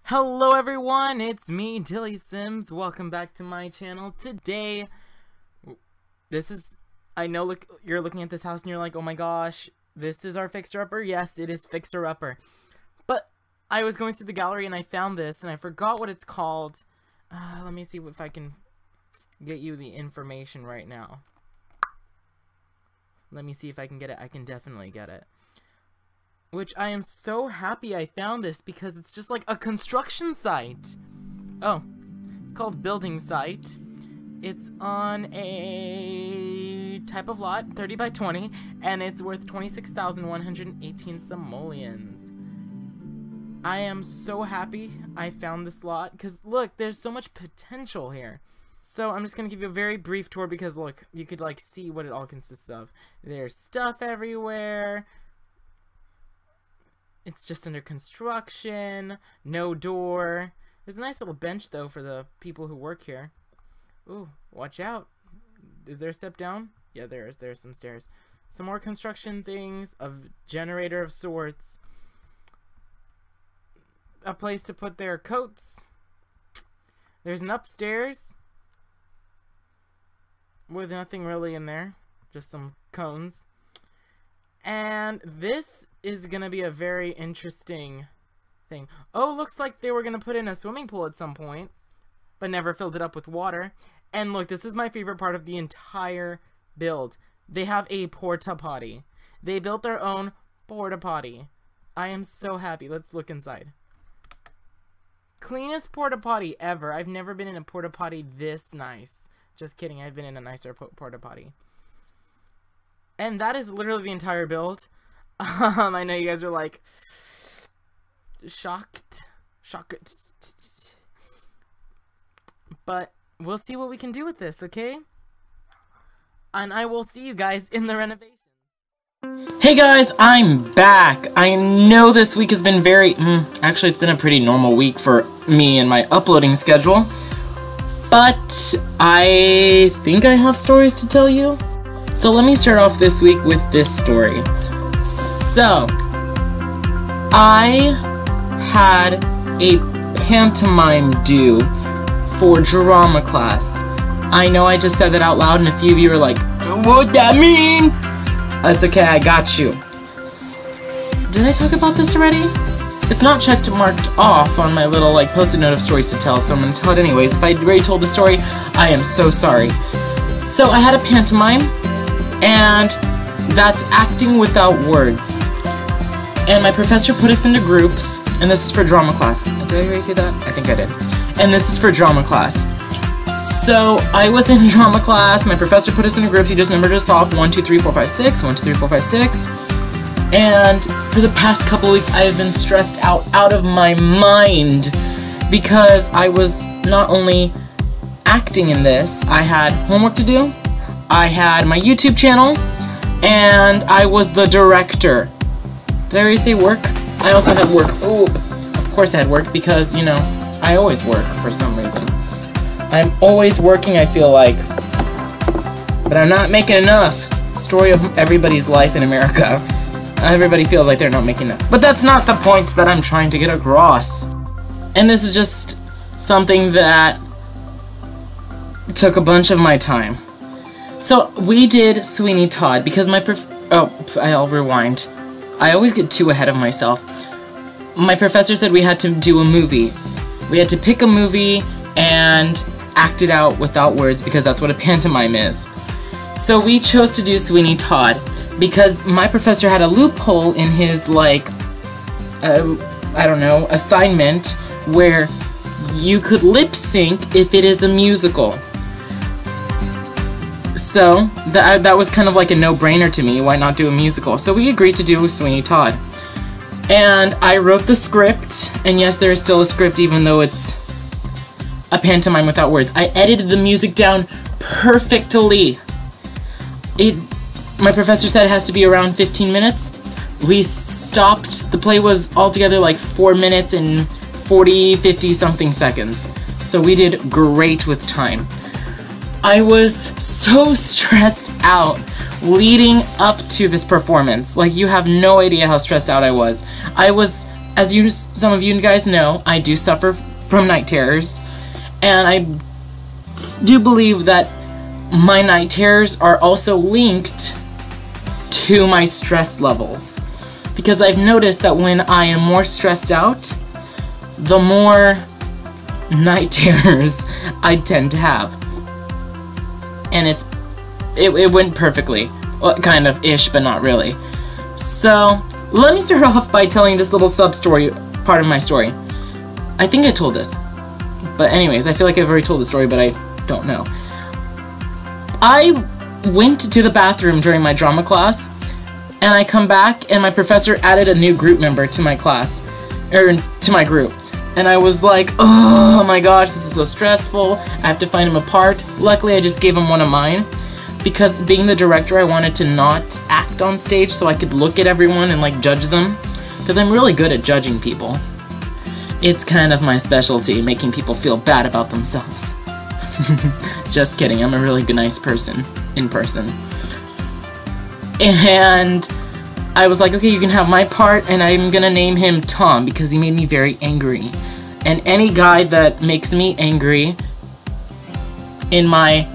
Hello everyone, it's me, Dilly Sims. Welcome back to my channel. Today, I know you're looking at this house and you're like, oh my gosh, this is our fixer-upper? Yes, it is fixer-upper. But I was going through the gallery and I found this and I forgot what it's called. Let me see if I can get you the information right now. Let me see if I can get it. I can definitely get it. Which I am so happy I found this because it's just like a construction site. Oh, it's called building site. It's on a type of lot, 30 by 20, and it's worth 26,118 simoleons. I am so happy I found this lot because look, there's so much potential here. So I'm just gonna give you a very brief tour because look, you could like see what it all consists of. There's stuff everywhere. It's just under construction, no door. There's a nice little bench, though, for the people who work here. Ooh, watch out. Is there a step down? Yeah, there is. There's some stairs. Some more construction things, a generator of sorts. A place to put their coats. There's an upstairs with nothing really in there. Just some cones. And this is gonna be a very interesting thing. Oh, looks like they were gonna put in a swimming pool at some point, but never filled it up with water. And look, this is my favorite part of the entire build. They have a porta potty. They built their own porta potty. I am so happy. Let's look inside. Cleanest porta potty ever. I've never been in a porta potty this nice. Just kidding, I've been in a nicer porta potty. And that is literally the entire build. I know you guys are like shocked. But we'll see what we can do with this, okay? And I will see you guys in the renovation. Hey guys, I'm back. I know this week has been actually it's been a pretty normal week for me and my uploading schedule. But I think I have stories to tell you. So let me start off this week with this story. So, I had a pantomime due for drama class. I know I just said that out loud and a few of you are like, what'd that mean? That's okay, I got you. Did I talk about this already? It's not marked off on my little like post-it note of stories to tell, so I'm gonna tell it anyways. If I already told the story, I am so sorry. So I had a pantomime, and that's acting without words. And my professor put us into groups, and this is for drama class. Did I already say that? I think I did. And this is for drama class. So I was in drama class, my professor put us into groups, he just numbered us off 1, 2, 3, 4, 5, 6, 1, 2, 3, 4, 5, 6. And for the past couple weeks I have been stressed out of my mind because I was not only acting in this, I had homework to do, I had my YouTube channel, and I was the director. Did I already say work? I also had work. Oh, of course I had work because, you know, I always work for some reason. I'm always working, I feel like. But I'm not making enough. Story of everybody's life in America. Everybody feels like they're not making enough. But that's not the point that I'm trying to get across. And this is just something that took a bunch of my time. So, we did Sweeney Todd, because my I'll rewind. I always get too ahead of myself. My professor said we had to do a movie. We had to pick a movie and act it out without words, because that's what a pantomime is. So we chose to do Sweeney Todd, because my professor had a loophole in his, like, I don't know, assignment, where you could lip sync if it is a musical. So, that was kind of like a no-brainer to me. Why not do a musical? So we agreed to do Sweeney Todd. And I wrote the script, and yes, there is still a script even though it's a pantomime without words. I edited the music down perfectly. My professor said it has to be around 15 minutes. We stopped. The play was altogether like 4 minutes and 50 something seconds. So we did great with time. I was so stressed out leading up to this performance. Like, you have no idea how stressed out I was. I was as some of you guys know, I do suffer from night terrors, and I do believe that my night terrors are also linked to my stress levels, because I've noticed that when I am more stressed out, the more night terrors I tend to have. And it went perfectly. Well, kind of ish, but not really. So let me start off by telling this little sub-story part of my story. I think I told this, but anyways, I feel like I've already told the story, but I don't know. I went to the bathroom during my drama class, and I come back, and my professor added a new group member to my class, or to my group. And I was like, oh my gosh, this is so stressful. I have to find him a part. Luckily, I just gave him one of mine, because being the director, I wanted to not act on stage so I could look at everyone and like judge them, because I'm really good at judging people. It's kind of my specialty, making people feel bad about themselves. Just kidding, I'm a really good, nice person in person. And I was like, okay, you can have my part, and I'm gonna name him Tom because he made me very angry. And any guy that makes me angry in my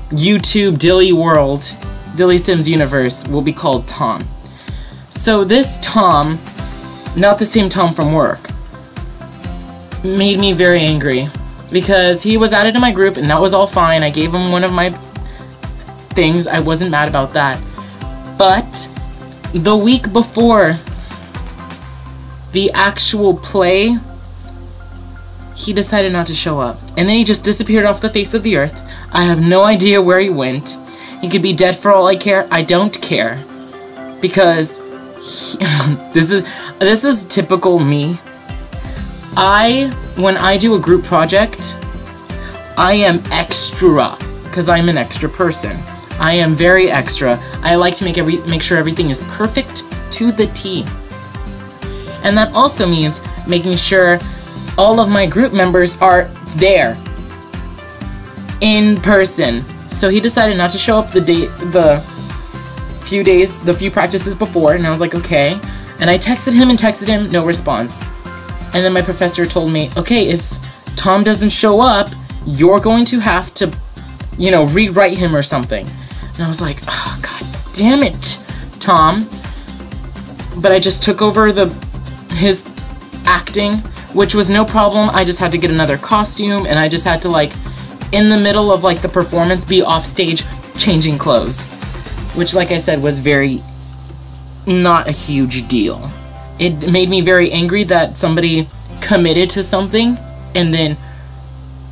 YouTube Dilly world, Dilly Sims universe, will be called Tom. So this Tom, not the same Tom from work, made me very angry because he was added to my group and that was all fine. I gave him one of my things. I wasn't mad about that. But the week before the actual play, he decided not to show up. And then he just disappeared off the face of the earth. I have no idea where he went. He could be dead for all I care. I don't care. Because this is typical me. When I do a group project, I am extra. Because I'm an extra person. I am very extra. I like to make sure everything is perfect to the T. And that also means making sure all of my group members are there in person. So he decided not to show up the few practices before, and I was like, okay. And I texted him, no response. And then my professor told me, okay, if Tom doesn't show up, you're going to have to, you know, rewrite him or something. And I was like, oh, god damn it, Tom. But I just took over his acting, which was no problem. I just had to get another costume, and I just had to, like, in the middle of, like, the performance, be off stage changing clothes. Which, like I said, was very not a huge deal. It made me very angry that somebody committed to something and then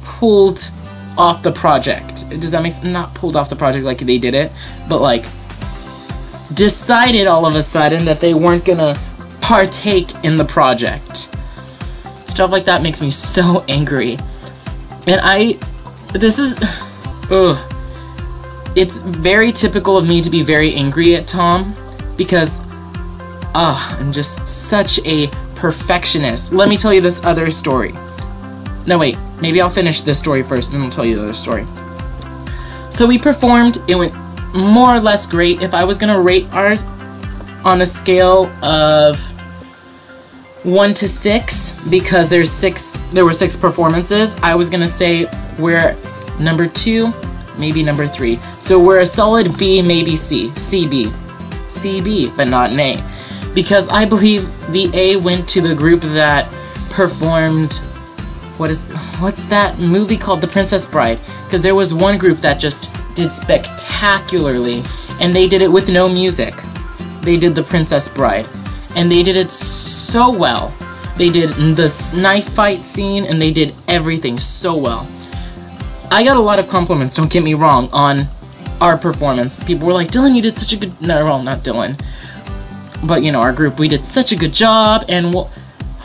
pulled off the project. Does that make sense? Not pulled off the project like they did it, but like decided all of a sudden that they weren't gonna partake in the project. Stuff like that makes me so angry. And it's very typical of me to be very angry at Tom because I'm just such a perfectionist. Let me tell you this other story. No, wait. Maybe I'll finish this story first, and then I'll tell you the other story. So we performed. It went more or less great. If I was going to rate ours on a scale of 1 to 6, because there were 6 performances, I was going to say we're number 2, maybe number 3. So we're a solid B, maybe C. CB. CB, but not an A. Because I believe the A went to the group that performed, what's that movie called, The Princess Bride? Because there was one group that just did spectacularly, and they did it with no music. They did The Princess Bride, and they did it so well. They did the knife fight scene, and they did everything so well. I got a lot of compliments, don't get me wrong, on our performance. People were like, Dylan, you did such a good, no, well, not Dylan, but you know, our group, we did such a good job. And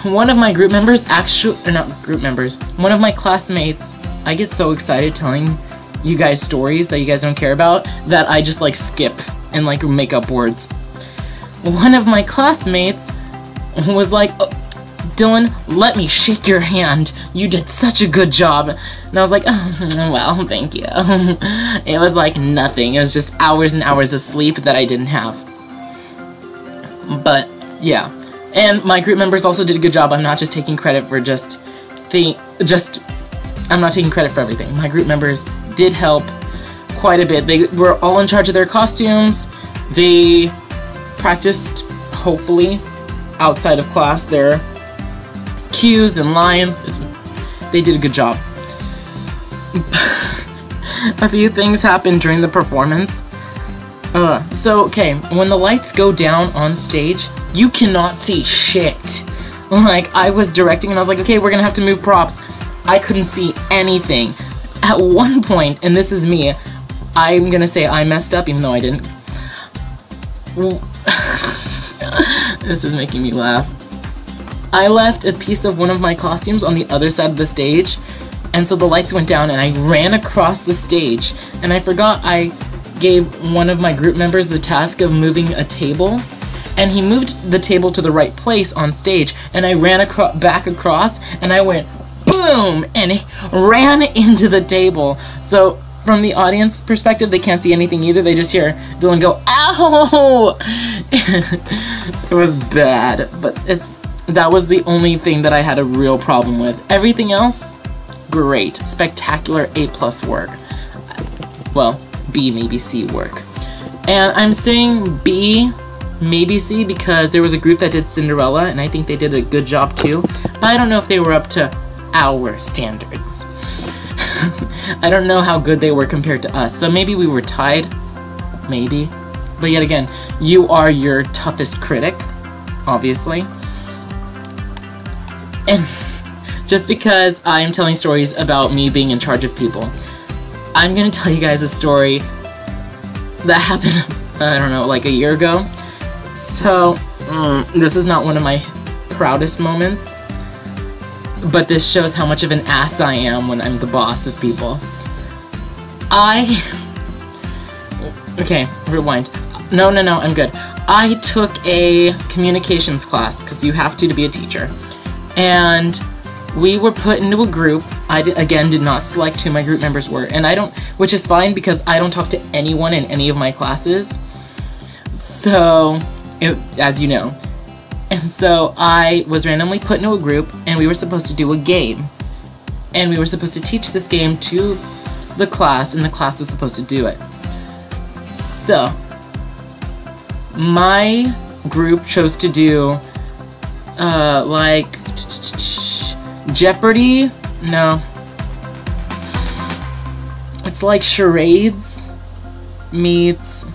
one of my group members one of my classmates, I get so excited telling you guys stories that you guys don't care about that I just like skip and like make up words. One of my classmates was like, oh, Dylan, let me shake your hand. You did such a good job. And I was like, oh, well, thank you. It was like nothing. It was just hours and hours of sleep that I didn't have. But, yeah. And my group members also did a good job. I'm not just taking credit for I'm not taking credit for everything. My group members did help quite a bit. They were all in charge of their costumes. They practiced, hopefully, outside of class, their cues and lines. They did a good job. A few things happened during the performance. Okay, when the lights go down on stage, you cannot see shit. Like, I was directing and I was like, okay, we're gonna have to move props. I couldn't see anything. At one point, and this is me, I'm gonna say I messed up even though I didn't. This is making me laugh. I left a piece of one of my costumes on the other side of the stage, and so the lights went down and I ran across the stage, and I forgot I gave one of my group members the task of moving a table, and he moved the table to the right place on stage, and I ran back across, and I went boom, and it ran into the table. So from the audience perspective, they can't see anything either. They just hear Dylan go, ow! It was bad, but that was the only thing that I had a real problem with. Everything else, great. Spectacular A+ work. Well, B, maybe C work. And I'm saying B, maybe C, because there was a group that did Cinderella, and I think they did a good job too, but I don't know if they were up to our standards. I don't know how good they were compared to us, so maybe we were tied, maybe. But yet again, you are your toughest critic, obviously. And just because I am telling stories about me being in charge of people, I'm gonna tell you guys a story that happened, I don't know, like a year ago. So, this is not one of my proudest moments, but this shows how much of an ass I am when I'm the boss of people. Okay, rewind. No, I'm good. I took a communications class, because you have to be a teacher. And we were put into a group. I, again, did not select who my group members were, and which is fine because I don't talk to anyone in any of my classes. So, as you know. And so I was randomly put into a group, and we were supposed to do a game. And we were supposed to teach this game to the class, and the class was supposed to do it. So, my group chose to do, like, Jeopardy? No. It's like charades meets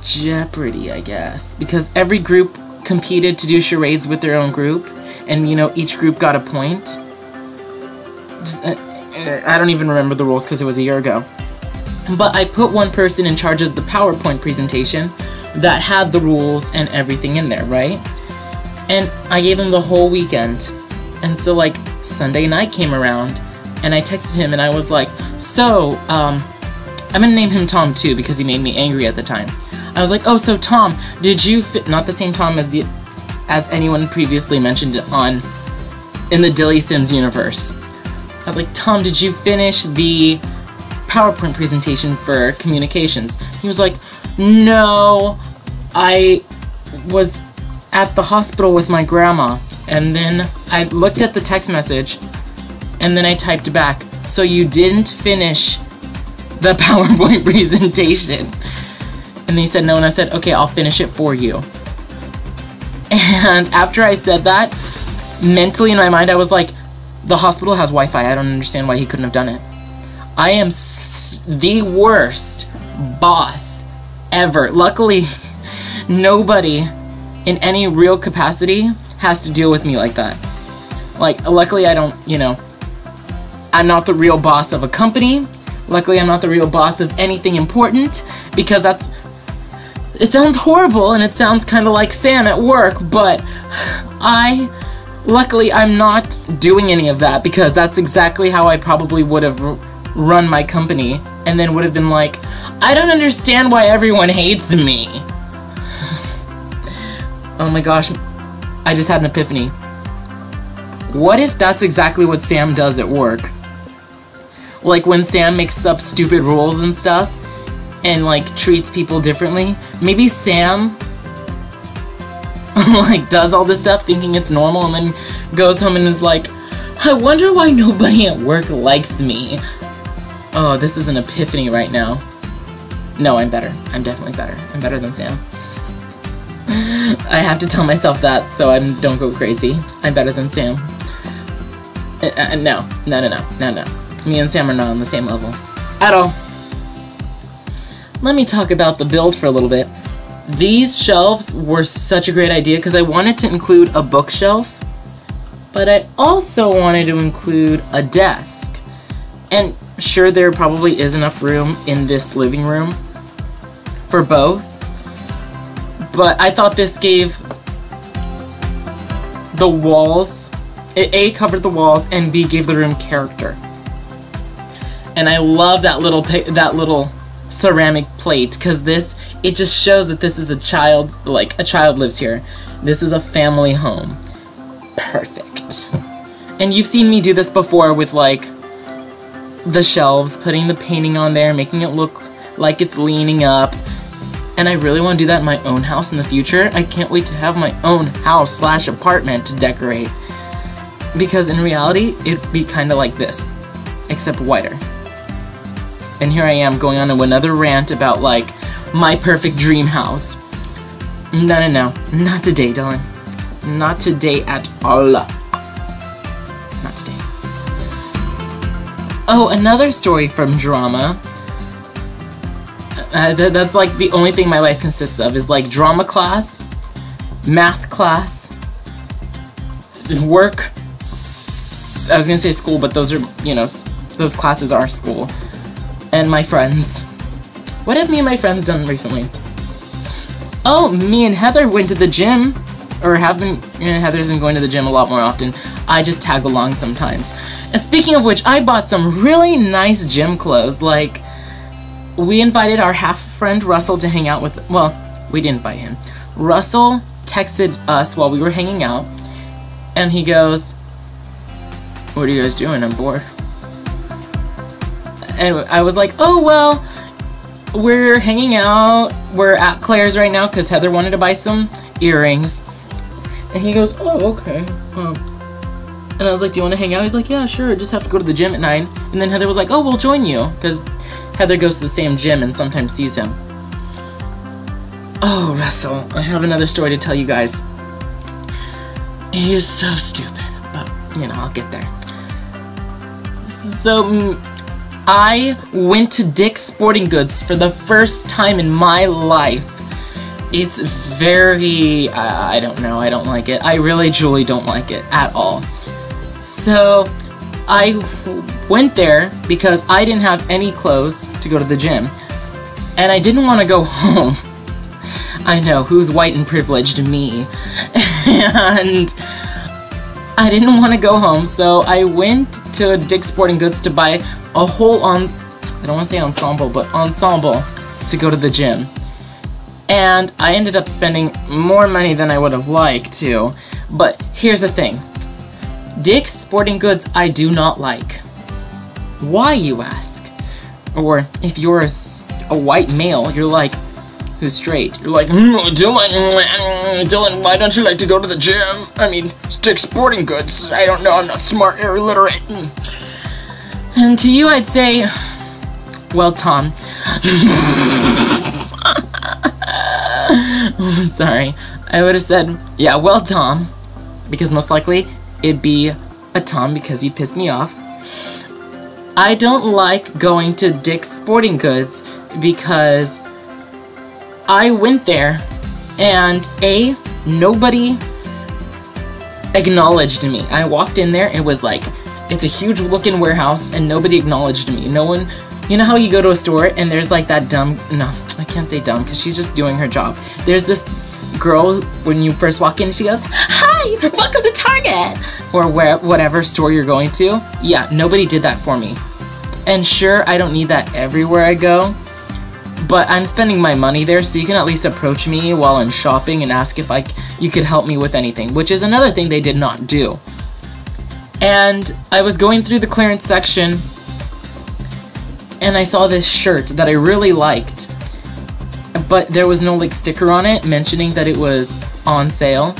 Jeopardy, I guess. Because every group competed to do charades with their own group, and, you know, each group got a point. I don't even remember the rules because it was a year ago. But I put one person in charge of the PowerPoint presentation that had the rules and everything in there, right? And I gave him the whole weekend. And so, like, Sunday night came around, and I texted him, and I was like, so, I'm gonna name him Tom, too, because he made me angry at the time. I was like, oh, so Tom, did you not the same Tom as anyone previously mentioned in the Dilly Sims universe. I was like, Tom, did you finish the PowerPoint presentation for communications? He was like, no, I was at the hospital with my grandma. And then I looked at the text message, and then I typed back, so you didn't finish the PowerPoint presentation? And he said no, and I said, okay, I'll finish it for you. And after I said that, mentally in my mind I was like, the hospital has Wi-Fi, I don't understand why he couldn't have done it. I am the worst boss ever. Luckily, nobody in any real capacity has to deal with me like that. Like, luckily I don't, you know, I'm not the real boss of a company. Luckily I'm not the real boss of anything important, because it sounds horrible and it sounds kind of like Sam at work, but luckily I'm not doing any of that, because that's exactly how I probably would have run my company, and then would have been like, I don't understand why everyone hates me. Oh my gosh, I just had an epiphany. What if that's exactly what Sam does at work? Like when Sam makes up stupid rules and stuff, and like treats people differently, maybe Sam, like does all this stuff thinking it's normal, and then goes home and is like, I wonder why nobody at work likes me. Oh, this is an epiphany right now. No, I'm better. I'm definitely better. I'm better than Sam. I have to tell myself that so I don't go crazy. I'm better than Sam. No. Me and Sam are not on the same level. At all. Let me talk about the build for a little bit. These shelves were such a great idea because I wanted to include a bookshelf, but I also wanted to include a desk. And sure, there probably is enough room in this living room for both, but I thought this gave the walls, it A, covered the walls, and B, gave the room character. And I love that little ceramic plate, because it just shows that this is a child, like a child lives here. This is a family home. Perfect. And you've seen me do this before with like the shelves, putting the painting on there, making it look like it's leaning up. And I really want to do that in my own house in the future. I can't wait to have my own house / apartment to decorate. Because in reality, it'd be kind of like this, except whiter. And here I am going on to another rant about like my perfect dream house. No. Not today, Dylan. Not today at all. Not today. Oh, another story from drama. That's like the only thing my life consists of, is like drama class, math class, work, I was gonna say school, but those are, you know, those classes are school, and my friends. What have me and my friends done recently? Oh, me and Heather went to the gym, or have been, Heather's been going to the gym a lot more often. I just tag along sometimes. And speaking of which, I bought some really nice gym clothes. Like, we invited our half-friend Russell to hang out with, well, we didn't invite him. Russell texted us while we were hanging out, and he goes, "What are you guys doing? I'm bored." And I was like, "Oh, well, we're hanging out. We're at Claire's right now because Heather wanted to buy some earrings." And he goes, "Oh, okay." And I was like, "Do you want to hang out?" He's like, "Yeah, sure. Just have to go to the gym at 9. And then Heather was like, "Oh, we'll join you," because Heather goes to the same gym and sometimes sees him. Oh, Russell, I have another story to tell you guys. He is so stupid, but, you know, I'll get there. So, I went to Dick's Sporting Goods for the first time in my life. It's very, I don't know, I don't like it. I really, truly don't like it at all. So, I went there because I didn't have any clothes to go to the gym. And I didn't want to go home. I know, who's white and privileged? Me. And I didn't want to go home, so I went to Dick's Sporting Goods to buy a whole I don't want to say ensemble, but ensemble to go to the gym. And I ended up spending more money than I would have liked to. But here's the thing. Dick's Sporting Goods I do not like. Why, you ask? Or if you're a white male, you're like, who's straight, you're like, Dylan, why don't you like to go to the gym? I mean, Dick's Sporting Goods. I don't know, I'm not smart or illiterate. And to you, I'd say, well, Tom. Sorry. I would have said, yeah, well, Tom. Because most likely, it'd be a Tom because he pissed me off. I don't like going to Dick's Sporting Goods because I went there and nobody acknowledged me. I walked in there, it was like, it's a huge looking warehouse and nobody acknowledged me. No one, you know how you go to a store and there's like that dumb, no, I can't say dumb because she's just doing her job. There's this girl, when you first walk in, she goes, "Hi, welcome to Target," or whatever store you're going to. Yeah, nobody did that for me. And sure, I don't need that everywhere I go, but I'm spending my money there, so you can at least approach me while I'm shopping and ask if you could help me with anything, which is another thing they did not do. And I was going through the clearance section, and I saw this shirt that I really liked, but there was no like sticker on it mentioning that it was on sale.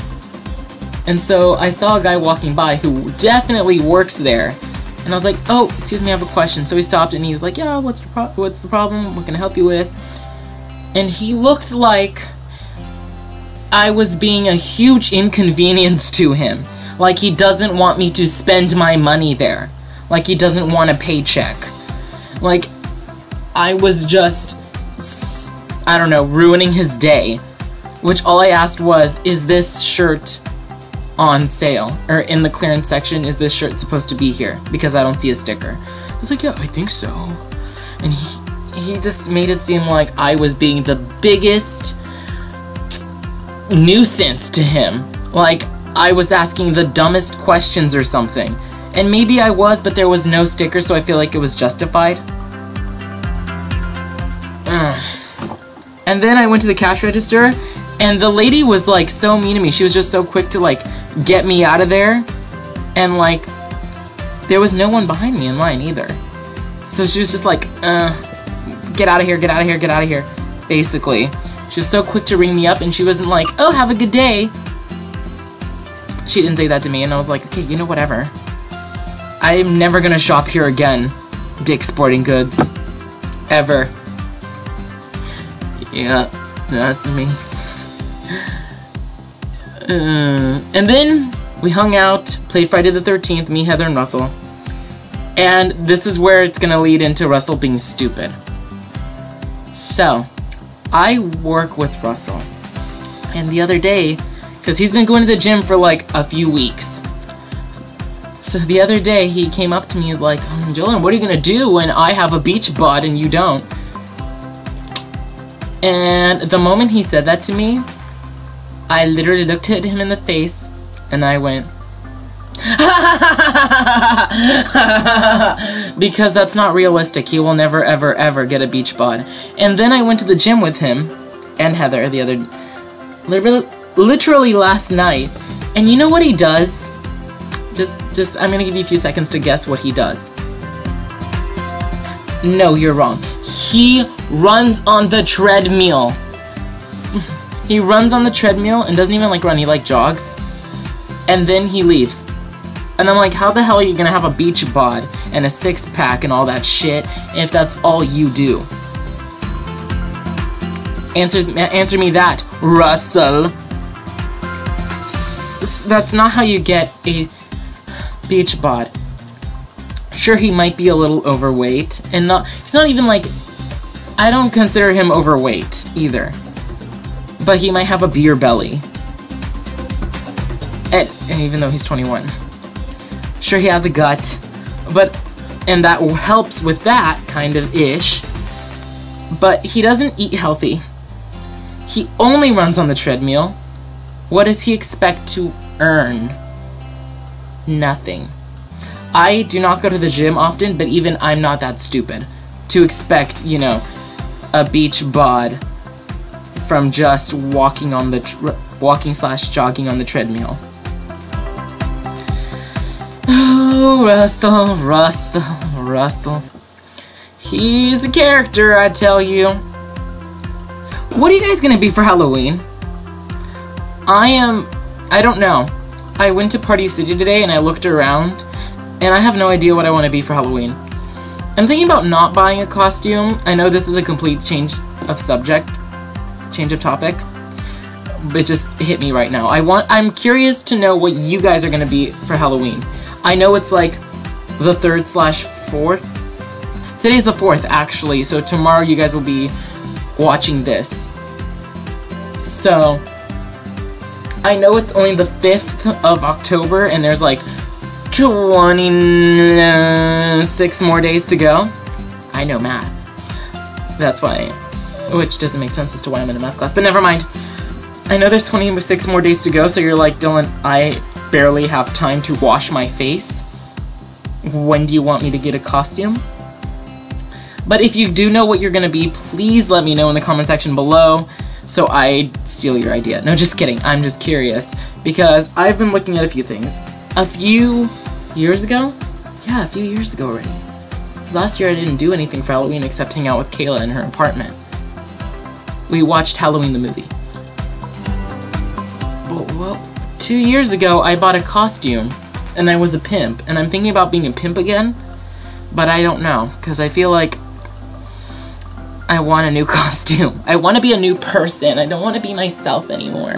And so I saw a guy walking by who definitely works there. And I was like, oh, excuse me, I have a question. So he stopped and he was like, yeah, what's the problem? What can I help you with? And he looked like I was being a huge inconvenience to him. Like he doesn't want me to spend my money there. Like he doesn't want a paycheck. Like I was just, I don't know, ruining his day. Which all I asked was, is this shirt on sale? Or in the clearance section, is this shirt supposed to be here? Because I don't see a sticker. I was like, yeah, I think so. And he just made it seem like I was being the biggest nuisance to him. Like I was asking the dumbest questions or something. And maybe I was, but there was no sticker, so I feel like it was justified. And then I went to the cash register, and the lady was like so mean to me. She was just so quick to like get me out of there. And like, there was no one behind me in line either. So she was just like, get out of here, get out of here, get out of here. Basically. She was so quick to ring me up, and she wasn't like, oh, have a good day. She didn't say that to me, and I was like, okay, you know, whatever. I'm never gonna shop here again, Dick's Sporting Goods. Ever. Yeah, that's me. And then we hung out, played Friday the 13th, me, Heather, and Russell. And this is where it's gonna lead into Russell being stupid. So, I work with Russell. And the other day, because he's been going to the gym for like a few weeks. So the other day, he came up to me, he's like, Dillon, what are you gonna do when I have a beach bod and you don't? And the moment he said that to me, I literally looked at him in the face, and I went, because that's not realistic. He will never, ever, ever get a beach bod. And then I went to the gym with him, and Heather, the other, literally last night, and you know what he does? I'm gonna give you a few seconds to guess what he does. No, you're wrong. He runs on the treadmill. He runs on the treadmill and doesn't even like run, he like jogs. And then he leaves. And I'm like, how the hell are you gonna have a beach bod and a six-pack and all that shit if that's all you do? Answer me that, Russell. That's not how you get a beach bod. Sure, he might be a little overweight, and he's not even like, I don't consider him overweight either. But he might have a beer belly. And even though he's 21. Sure, he has a gut, and that helps with that, kind of ish. But he doesn't eat healthy. He only runs on the treadmill. What does he expect to earn? Nothing. I do not go to the gym often, but even I'm not that stupid to expect, you know, a beach bod from just walking on the walking/jogging on the treadmill. Oh, Russell. He's a character, I tell you. What are you guys gonna be for Halloween? I don't know. I went to Party City today and I looked around, and I have no idea what I want to be for Halloween. I'm thinking about not buying a costume. I know this is a complete change of topic. It just hit me right now. I'm curious to know what you guys are gonna be for Halloween. I know it's like the 3rd/4th. Today's the 4th, actually, so tomorrow you guys will be watching this. So, I know it's only the 5th of October, and there's like 26 more days to go. I know math. That's why, which doesn't make sense as to why I'm in a math class, but never mind. I know there's 26 more days to go, so you're like, Dillon, I barely have time to wash my face. When do you want me to get a costume? But if you do know what you're gonna be, please let me know in the comment section below, so I steal your idea. No, just kidding. I'm just curious, because I've been looking at a few things. A few years ago? Yeah, a few years ago already. Because last year I didn't do anything for Halloween except hang out with Kayla in her apartment. We watched Halloween the movie. Well, 2 years ago, I bought a costume, and I was a pimp, and I'm thinking about being a pimp again, but I don't know, because I feel like I want a new costume. I want to be a new person. I don't want to be myself anymore.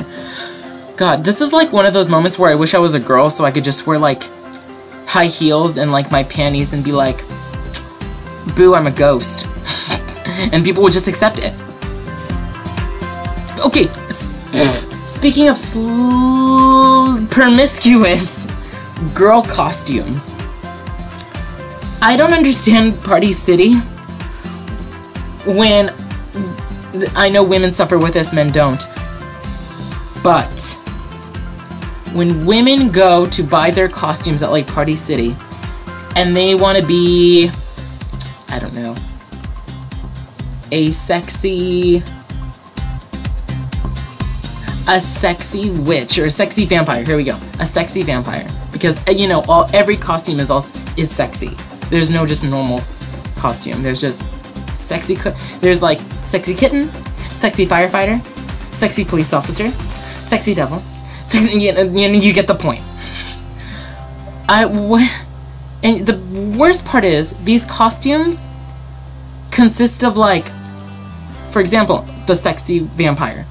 God, this is like one of those moments where I wish I was a girl so I could just wear like high heels and like my panties and be like, boo, I'm a ghost. And people would just accept it. Okay, speaking of promiscuous girl costumes, I don't understand Party City when I know women suffer with this, men don't. But when women go to buy their costumes at like Party City and they want to be, I don't know, a sexy witch or a sexy vampire. Here we go. A sexy vampire. Because, you know, every costume is sexy. There's no just normal costume. There's just sexy, there's like sexy kitten, sexy firefighter, sexy police officer, sexy devil, sexy, you get the point. And the worst part is, these costumes consist of like, for example, the sexy vampire.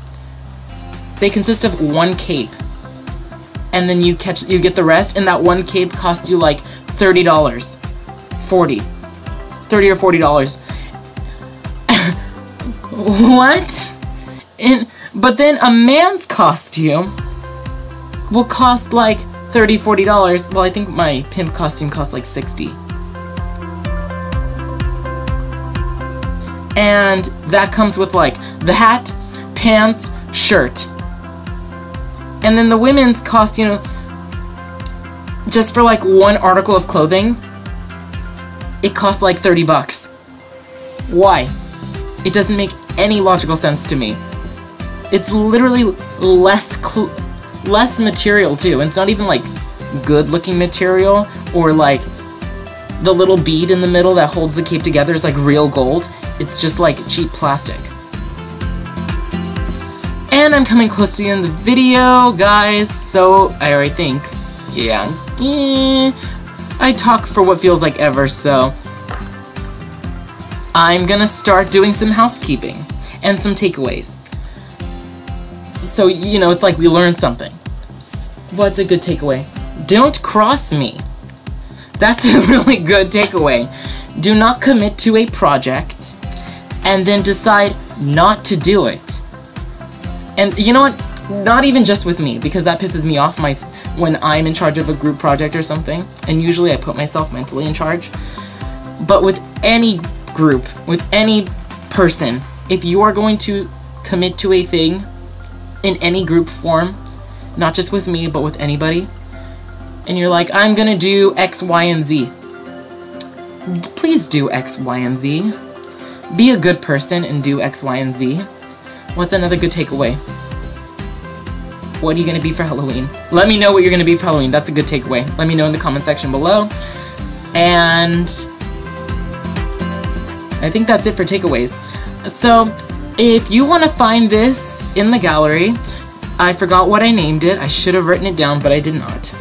They consist of one cape, and then you get the rest, and that one cape costs you like $30, $30 or $40. What? But then a man's costume will cost like $30, $40. Well, I think my pimp costume costs like $60. And that comes with like the hat, pants, shirt. And then the women's cost, you know, just for like one article of clothing, it costs like $30. Why? It doesn't make any logical sense to me. It's literally less material too. And it's not even like good looking material, or like the little bead in the middle that holds the cape together is like real gold. It's just like cheap plastic. And I'm coming close to the end of the video, guys, so I already think, yeah, I talk for what feels like ever, so I'm gonna start doing some housekeeping and some takeaways. So, you know, it's like we learned something. What's a good takeaway? Don't cross me. That's a really good takeaway. Do not commit to a project and then decide not to do it. And you know what? Not even just with me, because that pisses me off when I'm in charge of a group project or something, and usually I put myself mentally in charge. But with any group, with any person, if you are going to commit to a thing in any group form, not just with me, but with anybody, and you're like, I'm gonna do X, Y, and Z. Please do X, Y, and Z. Be a good person and do X, Y, and Z. What's another good takeaway? What are you gonna be for Halloween? Let me know what you're gonna be for Halloween. That's a good takeaway. Let me know in the comment section below. And I think that's it for takeaways. So if you want to find this in the gallery, I forgot what I named it. I should have written it down, but I did not.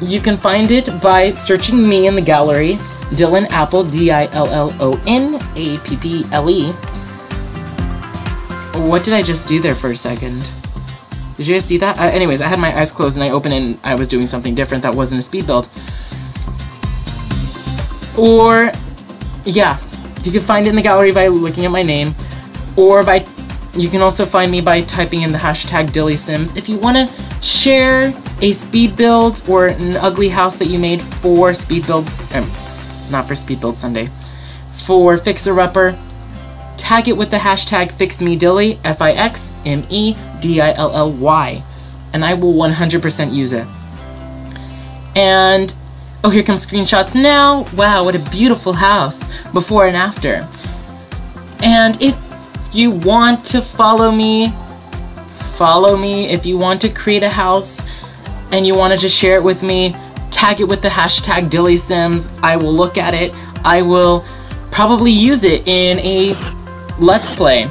You can find it by searching me in the gallery, DillonApple, DillonApple. What did I just do there for a second? Did you guys see that? Anyways, I had my eyes closed and I opened it and I was doing something different that wasn't a speed build. Or, yeah, you can find it in the gallery by looking at my name, or you can also find me by typing in the hashtag DillySims. If you want to share a speed build or an ugly house that you made for speed build, not for speed build Sunday, for Fixer Upper, tag it with the hashtag FixMeDilly, FIXMEDILLY, and I will 100% use it. And, oh, here come screenshots now. Wow, what a beautiful house, before and after. And if you want to follow me. If you want to create a house and you want to just share it with me, tag it with the hashtag DillySims. I will look at it. I will probably use it in a Let's Play.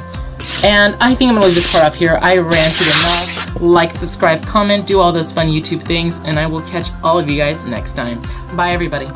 And I think I'm going to leave this part off here. I ranted enough. like, subscribe, comment, do all those fun YouTube things, and I will catch all of you guys next time. Bye, everybody.